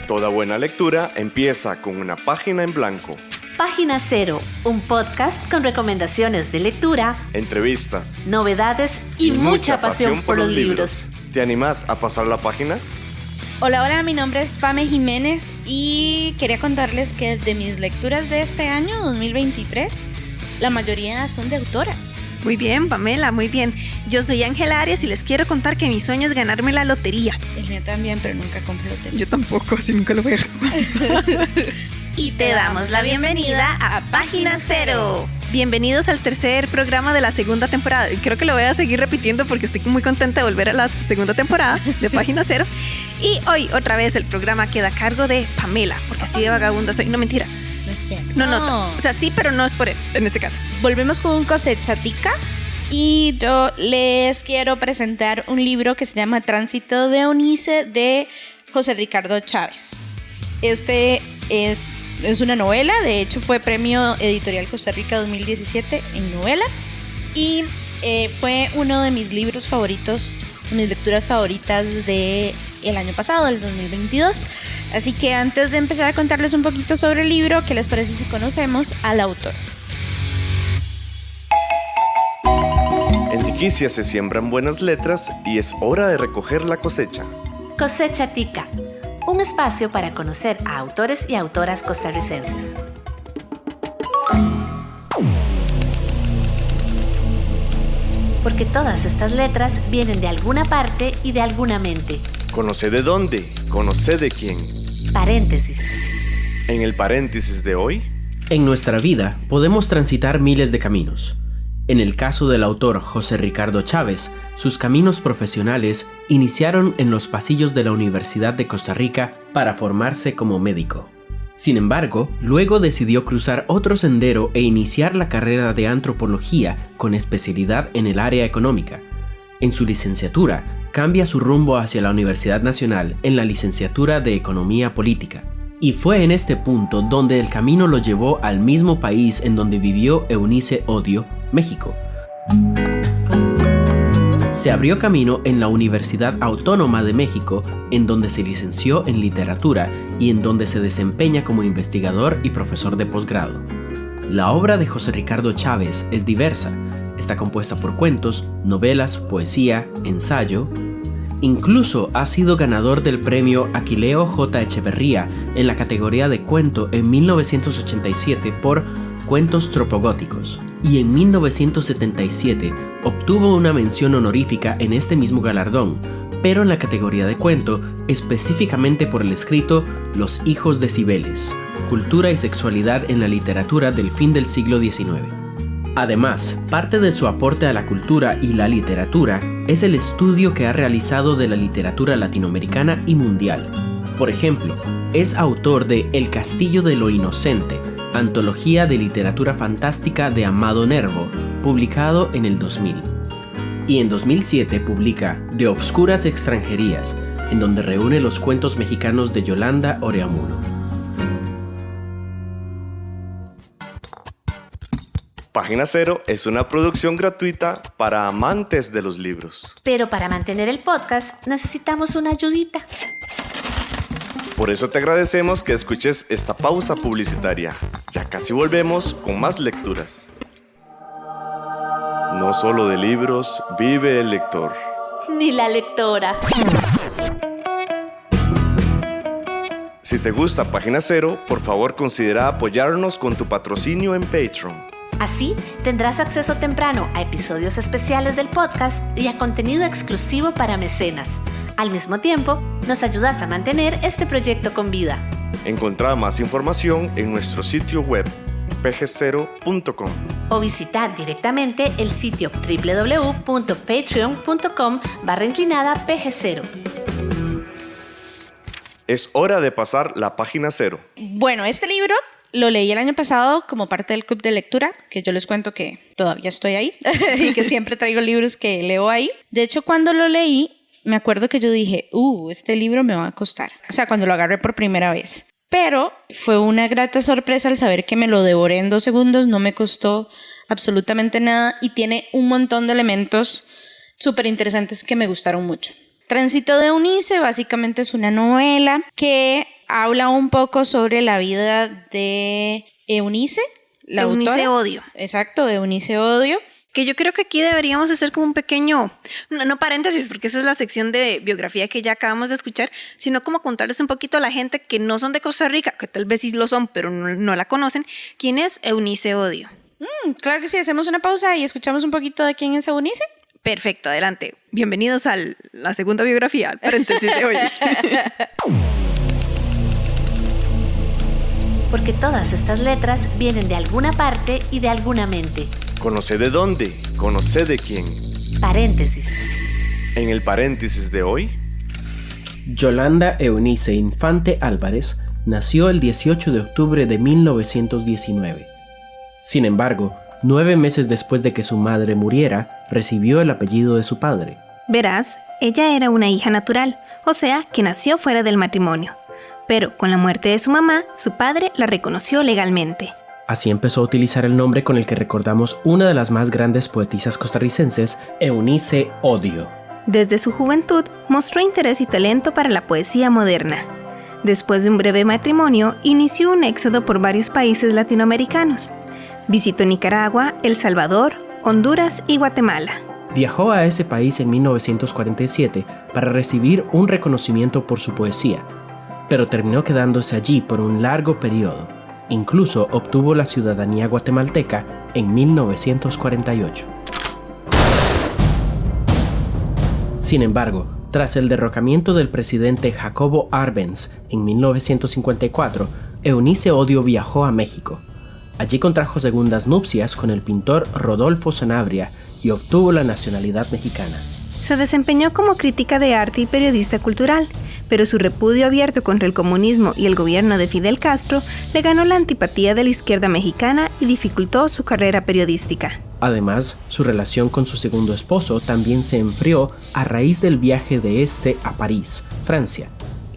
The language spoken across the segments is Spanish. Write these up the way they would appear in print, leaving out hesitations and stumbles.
Toda buena lectura empieza con una página en blanco. Página Cero, un podcast con recomendaciones de lectura, entrevistas, novedades y mucha pasión por los libros. ¿Te animás a pasar la página? Hola, mi nombre es Pame Jiménez y quería contarles que de mis lecturas de este año, 2023, la mayoría son de autoras. Muy bien, Pamela, muy bien. Yo soy Ángela Arias y les quiero contar que mi sueño es ganarme la lotería. El mío también, pero nunca compro lotería. Yo tampoco, así nunca lo veo. Y te damos la bienvenida a Página Cero. Bienvenidos al tercer programa de la segunda temporada. Y creo que lo voy a seguir repitiendo porque estoy muy contenta de volver a la segunda temporada de Página Cero. Y hoy otra vez el programa queda a cargo de Pamela, porque así de vagabunda soy. No, mentira. No es cierto. No. O sea, sí, pero no es por eso, en este caso. Volvemos con un cosechatica y yo les quiero presentar un libro que se llama Tránsito de Eunice de José Ricardo Chávez. Este es una novela, de hecho fue Premio Editorial Costa Rica 2017 en novela y fue uno de mis libros favoritos, mis lecturas favoritas del año pasado, del 2022. Así que antes de empezar a contarles un poquito sobre el libro, ¿qué les parece si conocemos al autor? En Tiquicia se siembran buenas letras y es hora de recoger la cosecha. Cosecha Tica, un espacio para conocer a autores y autoras costarricenses. Porque todas estas letras vienen de alguna parte y de alguna mente. Conoce de dónde, conoce de quién. Paréntesis. En el paréntesis de hoy. En nuestra vida podemos transitar miles de caminos. En el caso del autor José Ricardo Chávez, sus caminos profesionales iniciaron en los pasillos de la Universidad de Costa Rica para formarse como médico. Sin embargo, luego decidió cruzar otro sendero e iniciar la carrera de antropología con especialidad en el área económica. En su licenciatura, cambia su rumbo hacia la Universidad Nacional en la licenciatura de Economía Política. Y fue en este punto donde el camino lo llevó al mismo país en donde vivió Eunice Odio, México. Se abrió camino en la Universidad Autónoma de México, en donde se licenció en literatura y en donde se desempeña como investigador y profesor de posgrado. La obra de José Ricardo Chávez es diversa. Está compuesta por cuentos, novelas, poesía, ensayo. Incluso ha sido ganador del premio Aquileo J. Echeverría en la categoría de cuento en 1987 por Cuentos Tropogóticos. Y en 1977 obtuvo una mención honorífica en este mismo galardón, pero en la categoría de cuento, específicamente por el escrito Los hijos de Cibeles, cultura y sexualidad en la literatura del fin del siglo XIX. Además, parte de su aporte a la cultura y la literatura es el estudio que ha realizado de la literatura latinoamericana y mundial. Por ejemplo, es autor de El castillo de lo inocente, antología de literatura fantástica de Amado Nervo, publicado en el 2000. Y en 2007 publica De obscuras extranjerías, en donde reúne los cuentos mexicanos de Yolanda Oreamuno. Página Cero es una producción gratuita para amantes de los libros. Pero para mantener el podcast necesitamos una ayudita. Por eso te agradecemos que escuches esta pausa publicitaria. Ya casi volvemos con más lecturas. No solo de libros vive el lector. Ni la lectora. Si te gusta Página Cero, por favor considera apoyarnos con tu patrocinio en Patreon. Así tendrás acceso temprano a episodios especiales del podcast y a contenido exclusivo para mecenas. Al mismo tiempo, nos ayudas a mantener este proyecto con vida. Encontrá más información en nuestro sitio web pg0.com o visita directamente el sitio www.patreon.com/pg0. Es hora de pasar la página cero. Bueno, este libro lo leí el año pasado como parte del club de lectura, que yo les cuento que todavía estoy ahí y que siempre traigo libros que leo ahí. De hecho, cuando lo leí, me acuerdo que yo dije, este libro me va a costar. O sea, cuando lo agarré por primera vez. Pero fue una grata sorpresa al saber que me lo devoré en 2 segundos, no me costó absolutamente nada y tiene un montón de elementos súper interesantes que me gustaron mucho. Tránsito de Eunice básicamente es una novela que habla un poco sobre la vida de Eunice, la Eunice autora. Odio. Exacto, Eunice Odio. Que yo creo que aquí deberíamos hacer como un pequeño, no paréntesis, porque esa es la sección de biografía que ya acabamos de escuchar, sino como contarles un poquito a la gente que no son de Costa Rica, que tal vez sí lo son, pero no la conocen, quién es Eunice Odio. Claro que sí, hacemos una pausa y escuchamos un poquito de quién es Eunice. Perfecto, adelante. Bienvenidos a la segunda biografía, al paréntesis de hoy. Porque todas estas letras vienen de alguna parte y de alguna mente. Conoce de dónde, conoce de quién. Paréntesis. En el paréntesis de hoy, Yolanda Eunice Infante Álvarez nació el 18 de octubre de 1919. Sin embargo, 9 meses después de que su madre muriera, recibió el apellido de su padre. Verás, ella era una hija natural, o sea, que nació fuera del matrimonio. Pero con la muerte de su mamá, su padre la reconoció legalmente. Así empezó a utilizar el nombre con el que recordamos una de las más grandes poetisas costarricenses, Eunice Odio. Desde su juventud mostró interés y talento para la poesía moderna. Después de un breve matrimonio, inició un éxodo por varios países latinoamericanos. Visitó Nicaragua, El Salvador, Honduras y Guatemala. Viajó a ese país en 1947 para recibir un reconocimiento por su poesía, pero terminó quedándose allí por un largo periodo. Incluso obtuvo la ciudadanía guatemalteca en 1948. Sin embargo, tras el derrocamiento del presidente Jacobo Arbenz en 1954, Eunice Odio viajó a México. Allí contrajo segundas nupcias con el pintor Rodolfo Sanabria y obtuvo la nacionalidad mexicana. Se desempeñó como crítica de arte y periodista cultural, pero su repudio abierto contra el comunismo y el gobierno de Fidel Castro le ganó la antipatía de la izquierda mexicana y dificultó su carrera periodística. Además, su relación con su segundo esposo también se enfrió a raíz del viaje de este a París, Francia.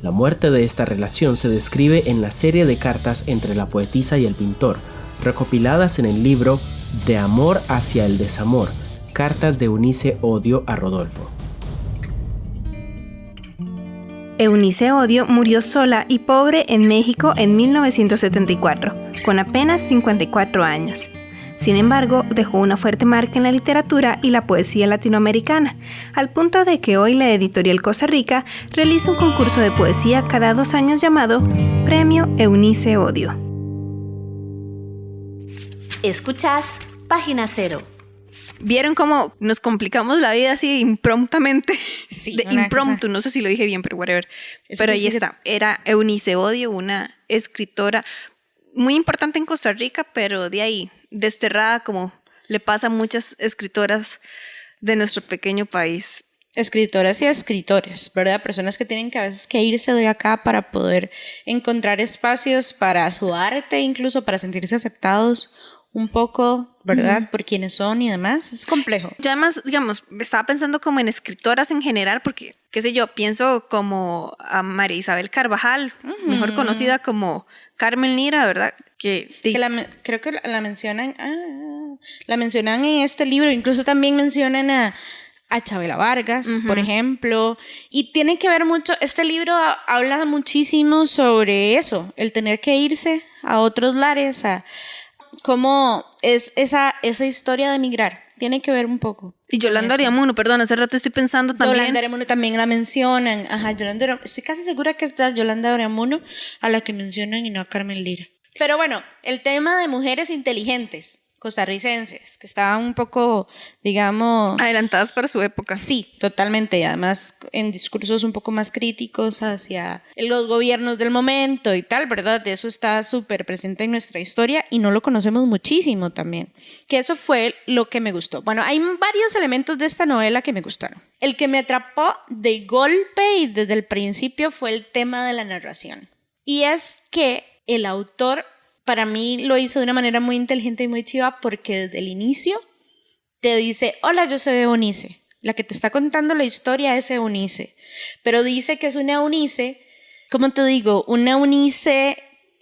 La muerte de esta relación se describe en la serie de cartas entre la poetisa y el pintor, recopiladas en el libro De amor hacia el desamor, cartas de Eunice Odio a Rodolfo. Eunice Odio murió sola y pobre en México en 1974, con apenas 54 años. Sin embargo, dejó una fuerte marca en la literatura y la poesía latinoamericana, al punto de que hoy la editorial Costa Rica realiza un concurso de poesía cada 2 años llamado Premio Eunice Odio. Escuchás Página Cero. ¿Vieron cómo nos complicamos la vida así impromptamente? Sí, Impromptu, no sé si lo dije bien, pero whatever. Pero ahí está, era Eunice Odio, una escritora muy importante en Costa Rica, pero de ahí, desterrada como le pasa a muchas escritoras de nuestro pequeño país. Escritoras y escritores, ¿verdad? Personas que tienen que a veces que irse de acá para poder encontrar espacios para su arte, incluso para sentirse aceptados un poco, ¿verdad? Por quienes son y demás. Es complejo. Yo además, digamos, estaba pensando como en escritoras en general, porque, qué sé yo, pienso como a María Isabel Carvajal, mejor conocida como Carmen Lira, ¿verdad? Creo que la mencionan, la mencionan en este libro, incluso también mencionan a Chabela Vargas, por ejemplo, y tiene que ver mucho, este libro habla muchísimo sobre eso, el tener que irse a otros lares, a cómo es esa historia de emigrar. Tiene que ver un poco. Y Yolanda Ariamuno, perdón, hace rato estoy pensando también. Yolanda Ariamuno también la mencionan. Ajá, estoy casi segura que es Yolanda Ariamuno a la que mencionan y no a Carmen Lira. Pero bueno, el tema de mujeres inteligentes costarricenses, que estaban un poco, digamos... adelantadas para su época. Sí, totalmente. Y además en discursos un poco más críticos hacia los gobiernos del momento y tal, ¿verdad? Eso está súper presente en nuestra historia y no lo conocemos muchísimo también. Que eso fue lo que me gustó. Bueno, hay varios elementos de esta novela que me gustaron. El que me atrapó de golpe y desde el principio fue el tema de la narración. Y es que el autor... para mí lo hizo de una manera muy inteligente y muy chiva porque desde el inicio te dice, hola, yo soy Eunice. La que te está contando la historia es Eunice. Pero dice que es una Eunice, ¿cómo te digo? Una Eunice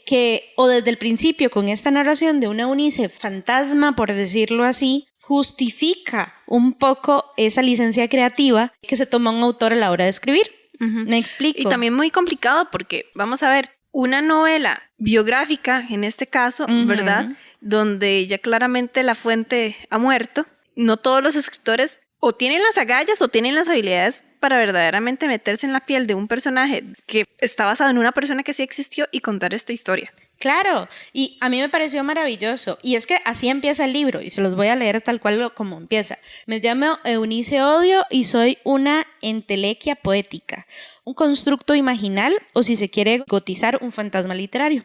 que, o desde el principio con esta narración de una Eunice fantasma, por decirlo así, justifica un poco esa licencia creativa que se toma un autor a la hora de escribir. ¿Me explico? Y también muy complicado porque, vamos a ver, una novela biográfica, en este caso, ¿verdad? Donde ya claramente la fuente ha muerto. No todos los escritores o tienen las agallas o tienen las habilidades para verdaderamente meterse en la piel de un personaje que está basado en una persona que sí existió y contar esta historia. Claro, y a mí me pareció maravilloso. Y es que así empieza el libro, y se los voy a leer tal cual como empieza. Me llamo Eunice Odio y soy una entelequia poética, un constructo imaginal, o si se quiere gotizar, un fantasma literario.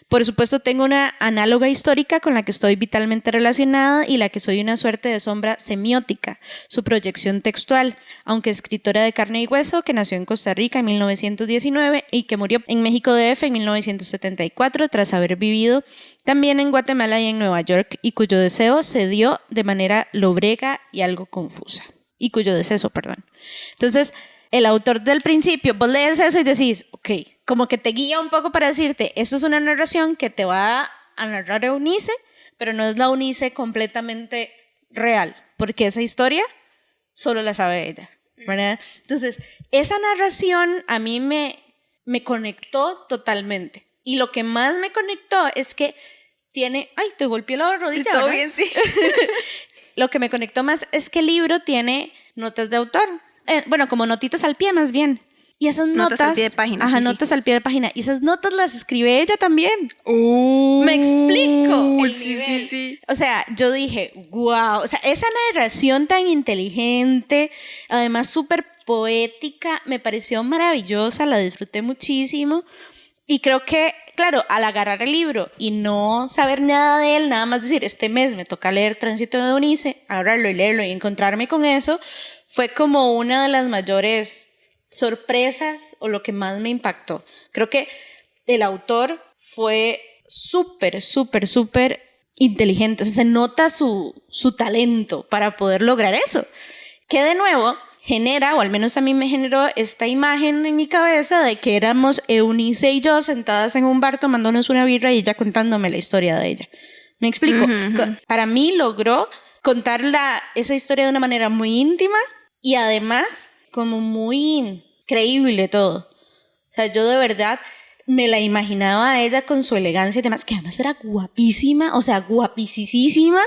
Por supuesto, tengo una análoga histórica con la que estoy vitalmente relacionada y la que soy una suerte de sombra semiótica, su proyección textual, aunque escritora de carne y hueso que nació en Costa Rica en 1919 y que murió en México DF en 1974 tras haber vivido también en Guatemala y en Nueva York, y cuyo deseo se dio de manera lobrega y algo confusa. Y cuyo deceso, perdón. Entonces, el autor del principio, vos lees eso y decís, ok, como que te guía un poco para decirte, esto es una narración que te va a narrar Eunice, pero no es la Eunice completamente real, porque esa historia solo la sabe ella, ¿verdad? Entonces, esa narración a mí me conectó totalmente. Y lo que más me conectó es que tiene... Ay, te golpeé la rodilla, Todo ¿verdad? bien, sí. Lo que me conectó más es que el libro tiene notas de autor. Bueno, como notitas al pie más bien. Y esas notas... Notas al pie de página. Ajá, sí, notas sí. al pie de página. Y esas notas las escribe ella también. Me explico el sí, nivel. sí, sí. O sea, yo dije, wow. O sea, esa narración tan inteligente, además súper poética, me pareció maravillosa, la disfruté muchísimo. Y creo que, claro, al agarrar el libro y no saber nada de él, nada más decir, este mes me toca leer Tránsito de Eunice, agarrarlo y leerlo y encontrarme con eso, fue como una de las mayores sorpresas o lo que más me impactó. Creo que el autor fue súper inteligente. O sea, se nota su talento para poder lograr eso. Que de nuevo genera, o al menos a mí me generó esta imagen en mi cabeza de que éramos Eunice y yo sentadas en un bar tomándonos una birra y ella contándome la historia de ella. ¿Me explico? Para mí logró contar esa historia de una manera muy íntima y además como muy creíble todo. O sea, yo de verdad me la imaginaba a ella con su elegancia y demás, que además era guapísima, o sea, guapicísima.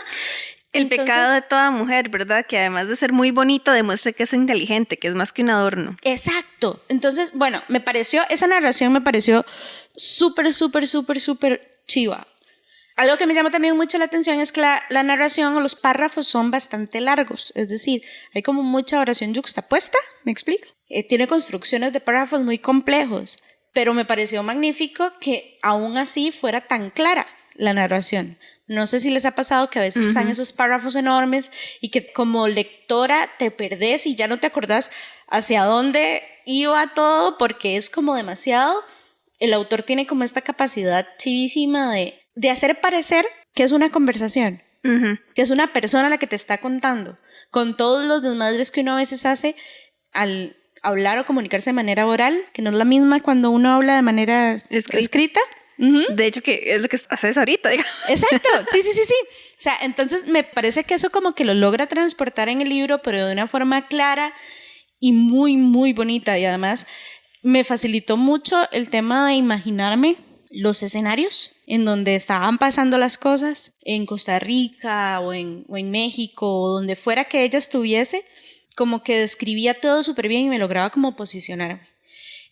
El pecado de toda mujer, ¿verdad? Que además de ser muy bonita, demuestra que es inteligente, que es más que un adorno. Exacto. Entonces, bueno, esa narración me pareció súper chiva. Algo que me llama también mucho la atención es que la narración o los párrafos son bastante largos, es decir, hay como mucha oración yuxtapuesta, ¿me explico? Tiene construcciones de párrafos muy complejos, pero me pareció magnífico que aún así fuera tan clara la narración. No sé si les ha pasado que a veces están esos párrafos enormes y que como lectora te perdés y ya no te acordás hacia dónde iba todo porque es como demasiado. El autor tiene como esta capacidad chivísima de hacer parecer que es una conversación, que es una persona la que te está contando, con todos los desmadres que uno a veces hace al hablar o comunicarse de manera oral, que no es la misma cuando uno habla de manera escrita. De hecho, que es lo que haces ahorita, digamos. Exacto, sí. O sea, entonces me parece que eso como que lo logra transportar en el libro, pero de una forma clara y muy bonita. Y además me facilitó mucho el tema de imaginarme los escenarios en donde estaban pasando las cosas, en Costa Rica o en México, o donde fuera que ella estuviese, como que describía todo súper bien y me lograba como posicionarme.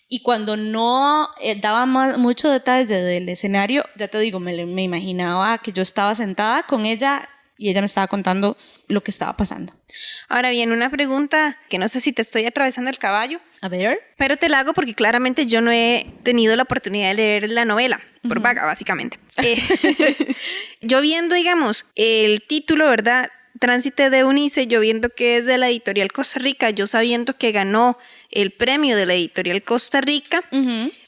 Y cuando no daba mucho detalle del escenario, ya te digo, me imaginaba que yo estaba sentada con ella y ella me estaba contando lo que estaba pasando. Ahora bien, una pregunta que no sé si te estoy atravesando el caballo. A ver. Pero te la hago porque claramente yo no he tenido la oportunidad de leer la novela, por vaga, básicamente. Yo viendo, digamos, el título, ¿verdad? Tránsito de Eunice, yo viendo que es de la editorial Costa Rica, yo sabiendo que ganó el premio de la editorial Costa Rica,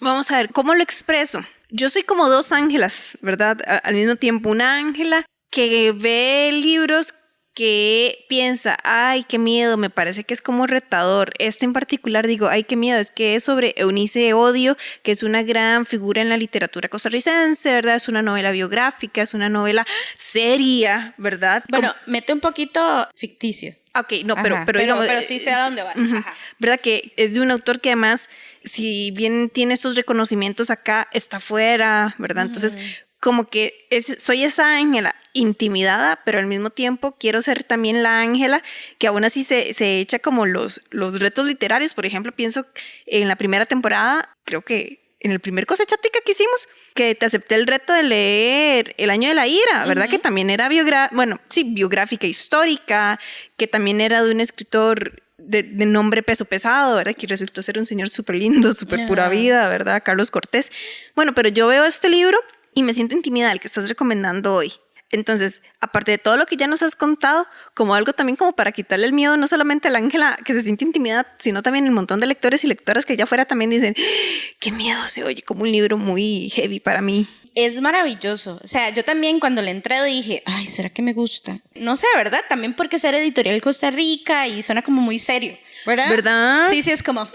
vamos a ver cómo lo expreso. Yo soy como dos Ángelas, ¿verdad? Al mismo tiempo, una Ángela que ve libros que piensa, ay, qué miedo, me parece que es como retador. Este en particular digo, ay, qué miedo, es que es sobre Eunice Odio, que es una gran figura en la literatura costarricense, ¿verdad? Es una novela biográfica, es una novela seria, ¿verdad? Bueno, mete un poquito ficticio. Ok, no, pero Ajá, digamos... pero sí sé a dónde va. Ajá. ¿Verdad? Que es de un autor que además, si bien tiene estos reconocimientos acá, está fuera, ¿verdad? Entonces, como que soy esa Ángela intimidada, pero al mismo tiempo quiero ser también la Ángela que aún así se echa como los retos literarios. Por ejemplo, pienso en la primera temporada, creo que en el primer Cosechatica que hicimos, que te acepté el reto de leer El Año de la Ira, ¿verdad? Que también era biográfica histórica, que también era de un escritor de nombre peso pesado, ¿verdad? Que resultó ser un señor súper lindo, súper pura vida, ¿verdad? Carlos Cortés. Bueno, pero yo veo este libro y me siento intimidada, el que estás recomendando hoy. Entonces, aparte de todo lo que ya nos has contado, como algo también como para quitarle el miedo, no solamente a la Ángela que se siente intimidada, sino también el montón de lectores y lectoras que allá afuera también dicen, qué miedo, se oye como un libro muy heavy para mí. Es maravilloso. O sea, yo también cuando le entré dije, ay, ¿será que me gusta? No sé, ¿verdad? También porque es editorial Costa Rica y suena como muy serio, ¿verdad? ¿Verdad? Sí, es como,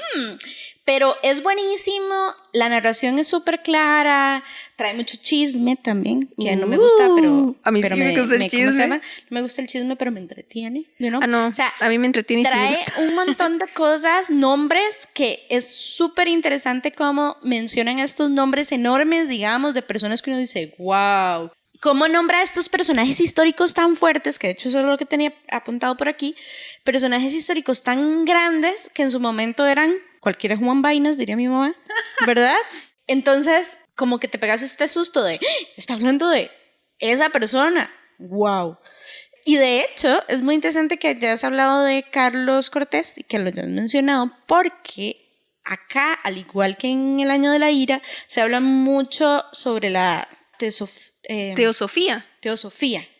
Pero es buenísimo, la narración es súper clara, trae mucho chisme también, que no me gusta, pero... A mí sí me gusta el chisme. ¿Cómo se llama? No me gusta el chisme, pero me entretiene, you know? Ah, no, o sea, a mí me entretiene y sí me trae gusta. un montón de cosas, nombres, que es súper interesante cómo mencionan estos nombres enormes, digamos, de personas que uno dice, wow. ¿Cómo nombra a estos personajes históricos tan fuertes? Que de hecho eso es lo que tenía apuntado por aquí. Personajes históricos tan grandes que en su momento eran cualquiera Juan Vainas, diría mi mamá, ¿verdad? Entonces, como que te pegas este susto de, está hablando de esa persona. ¡Wow! Y de hecho, es muy interesante que hayas hablado de Carlos Cortés y que lo hayas mencionado porque acá, al igual que en El Año de la Ira, se habla mucho sobre la teosofía. Teosofía,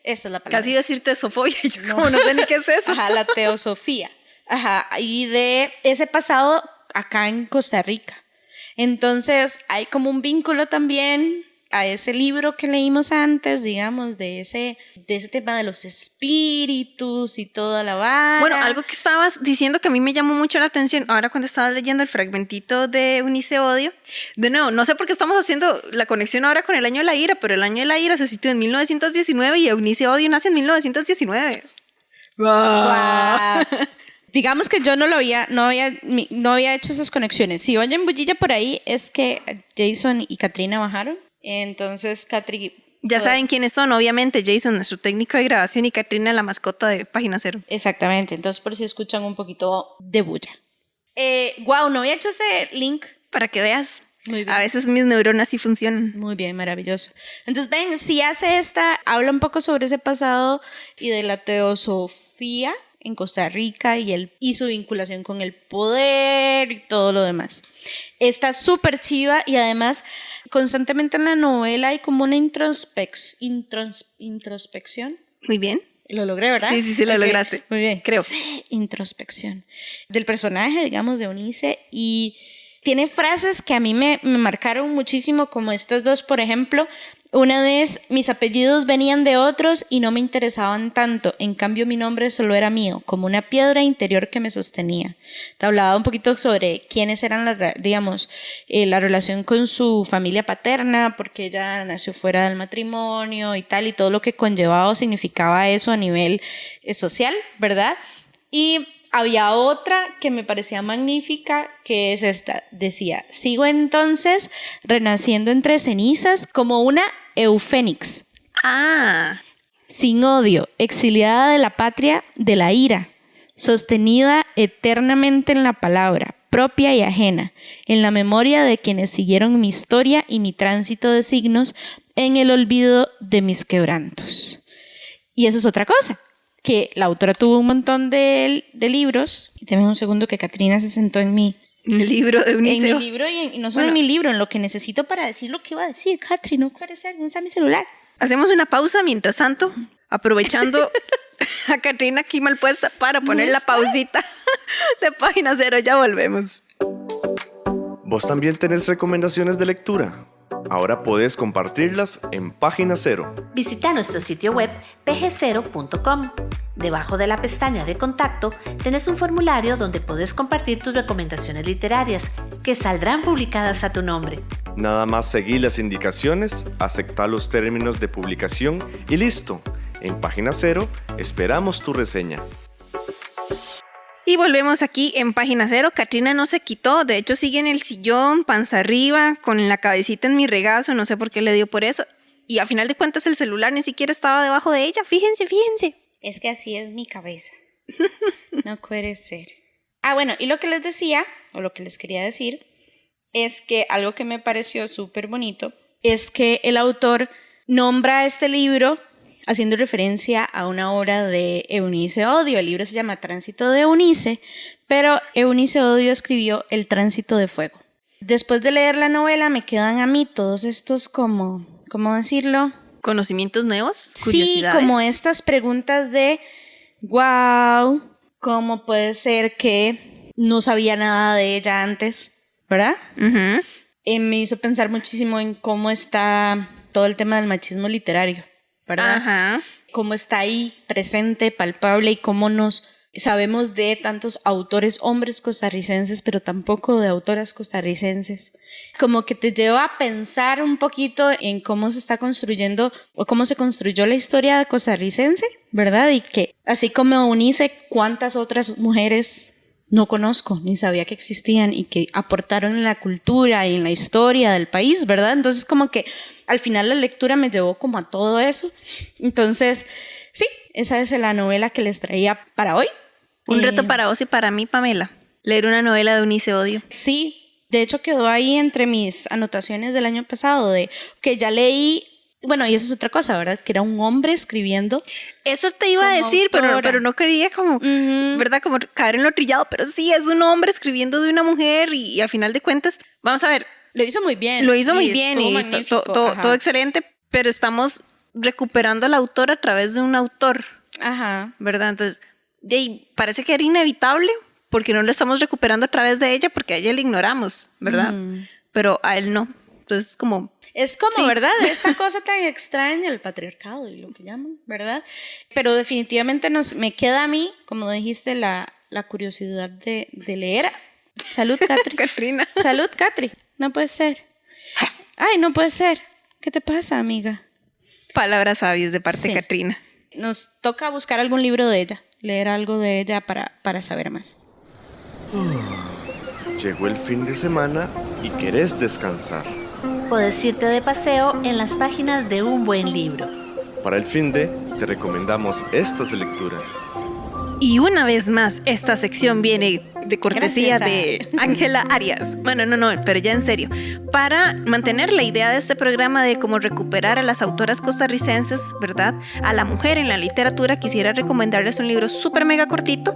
esta es la palabra. Casi iba a decir teosofobia, y yo como no sé ni qué es eso. Ajá, la teosofía. Ajá, y de ese pasado acá en Costa Rica. Entonces, hay como un vínculo también a ese libro que leímos antes, digamos, de ese tema de los espíritus y toda la vara. Bueno, algo que estabas diciendo que a mí me llamó mucho la atención, ahora cuando estabas leyendo el fragmentito de Eunice Odio, de nuevo, no sé por qué estamos haciendo la conexión ahora con El Año de la Ira, pero El Año de la Ira se sitúa en 1919 y Eunice Odio nace en 1919. ¡Wow! Digamos que yo no había hecho esas conexiones. Si oyen bullilla por ahí, es que Jason y Katrina bajaron. Entonces, Ya saben quiénes son, obviamente. Jason, nuestro técnico de grabación, y Katrina, la mascota de Página Cero. Exactamente. Entonces, por si escuchan un poquito de bulla. Wow, no había hecho ese link. Para que veas. Muy bien. A veces mis neuronas sí funcionan. Muy bien, maravilloso. Entonces, ven, si hace habla un poco sobre ese pasado y de la teosofía en Costa Rica y su vinculación con el poder y todo lo demás. Está súper chiva y además constantemente en la novela hay como una introspección. Muy bien. Lo logré, ¿verdad? Sí, lo lograste. Muy bien. Creo. Sí, introspección. Del personaje, digamos, de Eunice, y tiene frases que a mí me marcaron muchísimo, como estas dos, por ejemplo. Una es, mis apellidos venían de otros y no me interesaban tanto, en cambio mi nombre solo era mío, como una piedra interior que me sostenía. Te hablaba un poquito sobre quiénes eran, la relación con su familia paterna, porque ella nació fuera del matrimonio y tal, y todo lo que conllevaba o significaba eso a nivel social, ¿verdad? Y había otra que me parecía magnífica, que es esta. Decía, sigo entonces renaciendo entre cenizas como una eufénix. Ah. Sin odio, exiliada de la patria de la ira, sostenida eternamente en la palabra, propia y ajena, en la memoria de quienes siguieron mi historia y mi tránsito de signos, en el olvido de mis quebrantos. Y esa es otra cosa, que la autora tuvo un montón de libros. Y déjame un segundo que Katrina se sentó en mi libro de Eunice. En mi libro y no solo en mi libro, en lo que necesito para decir lo que iba a decir. Katrina, no puede ser, ¿dónde está mi celular? Hacemos una pausa mientras tanto, aprovechando a Katrina aquí mal puesta para poner la pausita de Página Cero. Ya volvemos. ¿Vos también tenés recomendaciones de lectura? Ahora podés compartirlas en Página Cero. Visita nuestro sitio web pgcero.com. Debajo de la pestaña de contacto tenés un formulario donde puedes compartir tus recomendaciones literarias que saldrán publicadas a tu nombre. Nada más seguir las indicaciones, aceptar los términos de publicación y listo. En Página Cero esperamos tu reseña. Y volvemos aquí en Página Cero. Katrina no se quitó, de hecho sigue en el sillón, panza arriba, con la cabecita en mi regazo, no sé por qué le dio por eso. Y a final de cuentas el celular ni siquiera estaba debajo de ella, fíjense. Es que así es mi cabeza. No puede ser. Bueno, y lo que les decía, o lo que les quería decir, es que algo que me pareció súper bonito es que el autor nombra este libro haciendo referencia a una obra de Eunice Odio. El libro se llama Tránsito de Eunice, pero Eunice Odio escribió El Tránsito de Fuego. Después de leer la novela me quedan a mí todos estos ¿cómo decirlo? ¿Conocimientos nuevos? ¿Curiosidades? Sí, como estas preguntas de wow, ¿cómo puede ser que no sabía nada de ella antes? ¿Verdad? Uh-huh. Me hizo pensar muchísimo en cómo está todo el tema del machismo literario, ¿verdad? Ajá. Cómo está ahí presente, palpable, y cómo nos sabemos de tantos autores hombres costarricenses, pero tampoco de autoras costarricenses. Como que te lleva a pensar un poquito en cómo se está construyendo o cómo se construyó la historia costarricense, ¿verdad? Y que así como Eunice, cuántas otras mujeres no conozco, ni sabía que existían y que aportaron en la cultura y en la historia del país, ¿verdad? Entonces como que al final la lectura me llevó como a todo eso. Entonces, sí, esa es la novela que les traía para hoy. Un reto para vos y para mí, Pamela. Leer una novela de Eunice Odio. Sí, de hecho quedó ahí entre mis anotaciones del año pasado, de que ya leí. Bueno, y eso es otra cosa, ¿verdad? Que era un hombre escribiendo. Eso te iba a decir, pero no quería como, ¿verdad? Como caer en lo trillado, pero sí, es un hombre escribiendo de una mujer y a final de cuentas, vamos a ver. Lo hizo muy bien. Lo hizo muy bien y todo excelente, pero estamos recuperando al autor a través de un autor. Ajá. ¿Verdad? Entonces, parece que era inevitable porque no lo estamos recuperando a través de ella porque a ella le ignoramos, ¿verdad? Pero a él no. Entonces, como... Es como, sí. ¿verdad? Esta cosa tan extraña, el patriarcado y lo que llaman, ¿verdad? Pero definitivamente me queda a mí, como dijiste, la curiosidad de leer. Salud, Catri. Katrina. Salud, Catri. No puede ser. Ay, no puede ser. ¿Qué te pasa, amiga? Palabras sabias de parte de Sí. Katrina. Nos toca buscar algún libro de ella, leer algo de ella para saber más. Llegó el fin de semana y querés descansar. Puedes irte de paseo en las páginas de un buen libro. Para el finde, te recomendamos estas lecturas. Y una vez más, esta sección viene de cortesía Gracias de Ángela Arias. Bueno, no, pero ya en serio. Para mantener la idea de este programa de cómo recuperar a las autoras costarricenses, ¿verdad? A la mujer en la literatura, quisiera recomendarles un libro súper mega cortito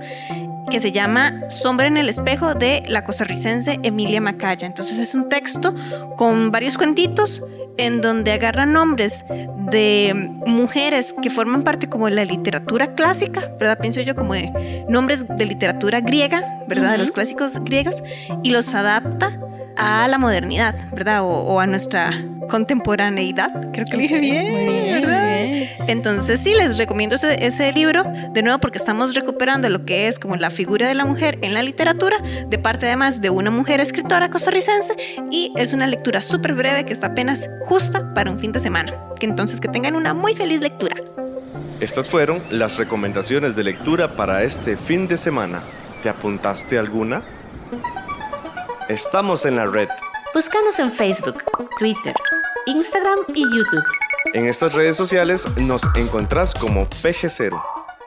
que se llama Sombra en el espejo, de la costarricense Emilia Macaya. Entonces es un texto con varios cuentitos en donde agarran nombres de mujeres que forman parte como de la literatura clásica, ¿verdad? Pienso yo como de nombres de literatura griega, ¿verdad? De los clásicos griegos, y los adapta a la modernidad, ¿verdad? O a nuestra contemporaneidad, creo que lo dije bien, Muy bien, ¿verdad? muy bien. Entonces sí, les recomiendo ese libro, de nuevo, porque estamos recuperando lo que es como la figura de la mujer en la literatura, de parte además de una mujer escritora costarricense, y es una lectura súper breve que está apenas justa para un fin de semana. Entonces que tengan una muy feliz lectura. Estas fueron las recomendaciones de lectura para este fin de semana. ¿Te apuntaste alguna? Estamos en la red. Búscanos en Facebook, Twitter, Instagram y YouTube. En estas redes sociales nos encontrás como PG0.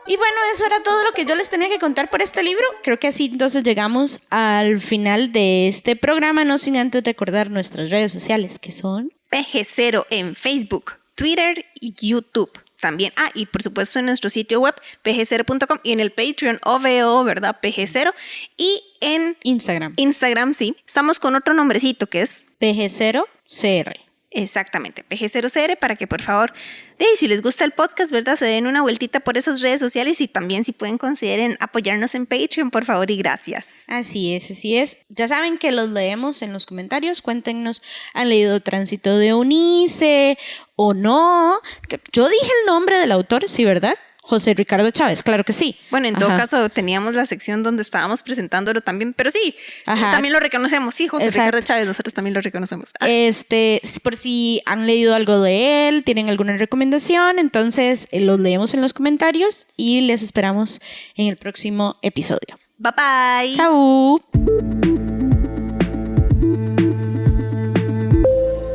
Y bueno, eso era todo lo que yo les tenía que contar por este libro. Creo que así entonces llegamos al final de este programa, no sin antes recordar nuestras redes sociales, que son PG0 en Facebook, Twitter y YouTube también. Y por supuesto en nuestro sitio web pg0.com y en el Patreon OVO, ¿verdad? PG0. Y en Instagram, sí. Estamos con otro nombrecito que es PG0CR. exactamente, PG0CR, para que por favor, si les gusta el podcast, ¿verdad? Se den una vueltita por esas redes sociales y también si pueden consideren apoyarnos en Patreon, por favor, y gracias. Así es. Ya saben que los leemos en los comentarios. Cuéntenos, ¿han leído Tránsito de Eunice o no? Yo dije el nombre del autor, sí, ¿verdad? José Ricardo Chávez, claro que sí. Bueno, en todo caso teníamos la sección donde estábamos presentándolo también, pero sí, también lo reconocemos. Sí, José Ricardo Chávez, nosotros también lo reconocemos. Por si han leído algo de él, tienen alguna recomendación, entonces los leemos en los comentarios y les esperamos en el próximo episodio. Bye bye. Chau.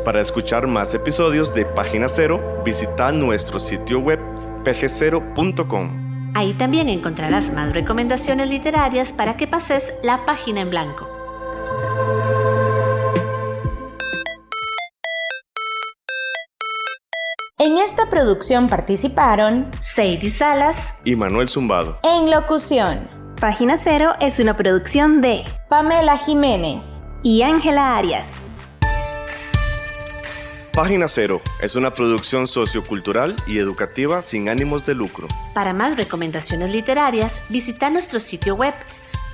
Para escuchar más episodios de Página Cero, visita nuestro sitio web pg0.com. Ahí también encontrarás más recomendaciones literarias para que pases la página en blanco. En esta producción participaron Sadie Salas y Manuel Zumbado. En locución, Página Cero es una producción de Pamela Jiménez y Ángela Arias. Página Cero es una producción sociocultural y educativa sin ánimos de lucro. Para más recomendaciones literarias, visita nuestro sitio web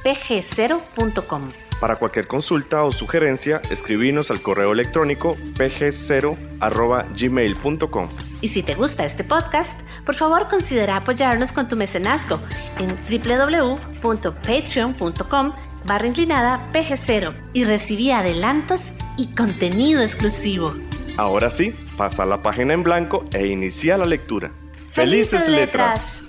pg0.com. Para cualquier consulta o sugerencia, escribinos al correo electrónico pg0@gmail.com. Y si te gusta este podcast, por favor considera apoyarnos con tu mecenazgo en www.patreon.com/pg0 y recibí adelantos y contenido exclusivo. Ahora sí, pasa la página en blanco e inicia la lectura. ¡Felices letras!